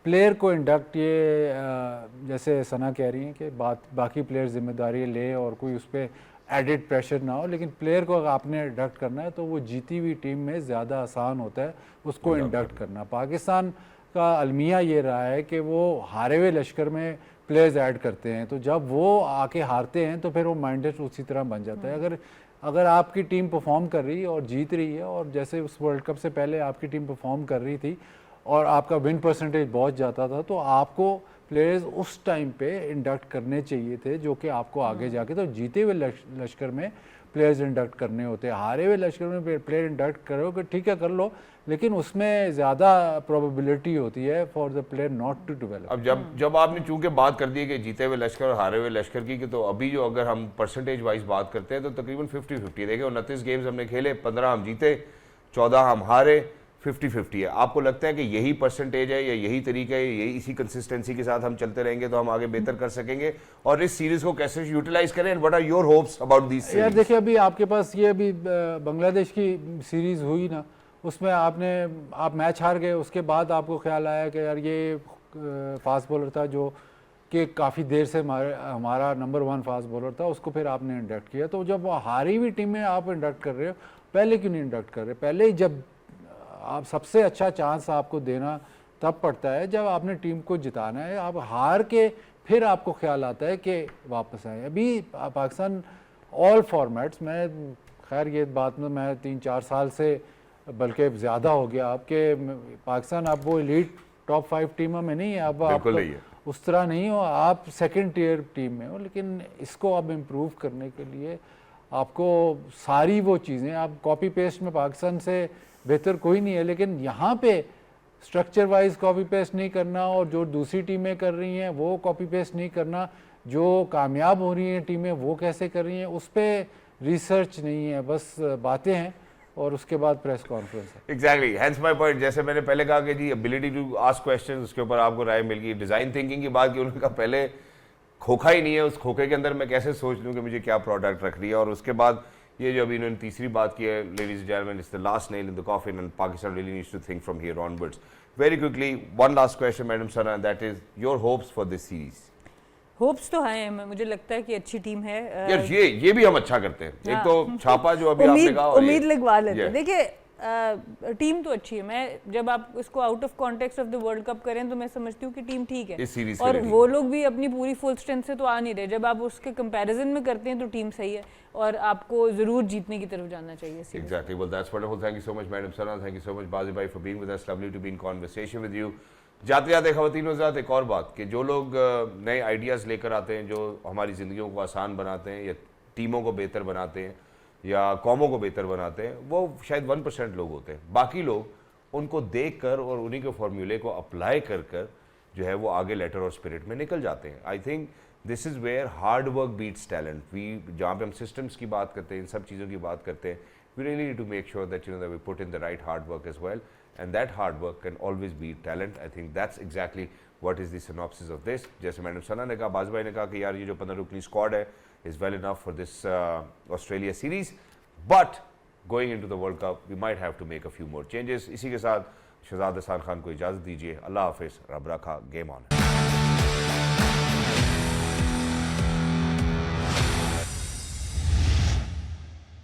प्लेयर को इंडक्ट, ये जैसे सना कह रही हैं कि बाकी प्लेयर जिम्मेदारी ले और कोई उस पर एडिड प्रेशर ना हो, लेकिन प्लेयर को अगर आपने इंडक्ट करना है तो वो जीती हुई टीम में ज़्यादा आसान होता है उसको इंडक्ट करना। पाकिस्तान का अलमिया ये रहा है कि वो हारे हुए लश्कर में प्लेयर्स ऐड करते हैं, तो जब वो आके हारते हैं तो फिर वो माइंडसेट उसी तरह बन जाता है। अगर आपकी टीम परफॉर्म कर रही है और जीत रही है, और जैसे उस वर्ल्ड कप से पहले आपकी टीम परफॉर्म कर रही थी और आपका विन परसेंटेज बहुत जाता था, तो आपको प्लेयर्स उस टाइम पे इंडक्ट करने चाहिए थे, जो कि आपको आगे जाके तो जीते हुए लश्कर में प्लेयर्स इंडक्ट करने होते हैं। हारे हुए लश्कर में प्लेयर इंडक्ट करो कि ठीक है कर लो, लेकिन उसमें ज़्यादा प्रोबेबिलिटी होती है for the player not to develop. अब जब आपने चूंकि बात कर दी कि जीते हुए लश्कर और हारे हुए लश्कर की, तो अभी जो अगर हम परसेंटेज वाइज बात करते हैं तो तकरीबन 50-50। देखिए 29 गेम्स हमने खेले, 15 हम जीते, 14 हम हारे, 50-50 है। आपको लगता है कि यही परसेंटेज है या यही तरीका है, यही इसी कंसिस्टेंसी के साथ हम चलते रहेंगे तो हम आगे बेहतर कर सकेंगे? और इस सीरीज को कैसे यूटिलाइज करें? What are your hopes about this series? यार देखिए, अभी आपके पास ये अभी बांग्लादेश की सीरीज हुई ना, उसमें आप मैच हार गए, उसके बाद आपको ख्याल आया कि यार ये फास्ट बॉलर था जो कि काफ़ी देर से हमारा नंबर 1 फास्ट बॉलर था, उसको फिर आपने इंडक्ट किया। तो जब हारी हुई टीम में आप इंडक्ट कर रहे हो, पहले क्यों नहीं इंडक्ट कर रहे? पहले ही जब आप सबसे अच्छा चांस आपको देना तब पड़ता है जब आपने टीम को जिताना है। आप हार के फिर आपको ख्याल आता है कि वापस आए। अभी पाकिस्तान ऑल फॉर्मेट्स में, खैर ये बात में मैं 3-4 साल से बल्कि ज़्यादा हो गया आपके, पाकिस्तान अब वो एलीट टॉप 5 टीमों में नहीं है, अब आप उस तरह नहीं हो, आप सेकंड टियर टीम में हो। लेकिन इसको अब इम्प्रूव करने के लिए आपको सारी वो चीज़ें, आप कॉपी पेस्ट में पाकिस्तान से बेहतर कोई नहीं है, लेकिन यहाँ पे स्ट्रक्चर वाइज कॉपी पेस्ट नहीं करना, और जो दूसरी टीमें कर रही हैं वो कॉपी पेस्ट नहीं करना, जो कामयाब हो रही हैं टीमें वो कैसे कर रही हैं, उस पर रिसर्च नहीं है, बस बातें हैं और उसके बाद प्रेस कॉन्फ्रेंस है। Exactly, hence my point. जैसे मैंने पहले कहा कि जी एबिलिटी टू आस्क क्वेश्चन, उसके ऊपर आपको राय मिल गई। डिज़ाइन थिंकिंग की बात की, उन्होंने कहा पहले खोखा ही नहीं है, उस खोखे के अंदर मैं कैसे सोच लूँ कि मुझे क्या प्रोडक्ट रख रही है। और उसके बाद ये जो अभी इन्होंने तीसरी बात की है, ladies and gentleman, it's the last nail in the coffin and Pakistan really needs to think from here onwards. Very quickly, one last question madam Sana, that is your hopes for this series. Hopes तो हैं, मुझे लगता है कि अच्छी team है। यार ये भी हम अच्छा करते हैं। एक तो छापा जो अभी आपने कहा, उम्मीद लगवा लेते हैं। देखिए टीम तो अच्छी है। मैं जब आप इसको out of context of the world cup करें तो मैं समझती हूँ कि टीम ठीक है, इस सीरीज और वो लोग भी अपनी पूरी फुल स्ट्रेंथ से तो आ नहीं रहे। जब आप उसके कंपैरिजन में करते हैं तो टीम सही है और आपको जरूर जीतने की तरफ जाना चाहिए। Exactly. Well, that's wonderful. Thank you so much, Madam Sana. Thank you so much, Bazi bhai, for being with us. Lovely to be in conversation with you. जाते जाते ख़वातीन हज़रात, एक और बात कि जो लोग नए आइडियाज़ लेकर आते हैं, जो हमारी ज़िंदगियों को आसान बनाते हैं या टीमों को बेहतर बनाते हैं या कौमों को बेहतर बनाते हैं, वो शायद 1% लोग होते हैं। बाकी लोग उनको देख कर और उन्हीं के फॉर्मूले को अप्लाई कर कर जो है वो आगे लेटर और स्पिरिट में निकल जाते हैं। I think this is where hard work beats talent. जहाँ पे हम सिस्टम्स की बात करते हैं, इन सब चीज़ों की बात करते हैं, we really need to make sure that that we put in the right hard work as well, and that hard work can always beat talent. I think that's exactly what is the synopsis of this. जैसे madam सना ने कहा, बाज भाई ने कहा कि यार ये जो 15 रुकनी स्क्वाड है is well enough for this Australia series, but going into the world cup we might have to make a few more changes. इसी के साथ शहजाद हसन खान को इजाज़त दीजिए। अल्लाह हाफिज़, रब रखा, गेम ऑन।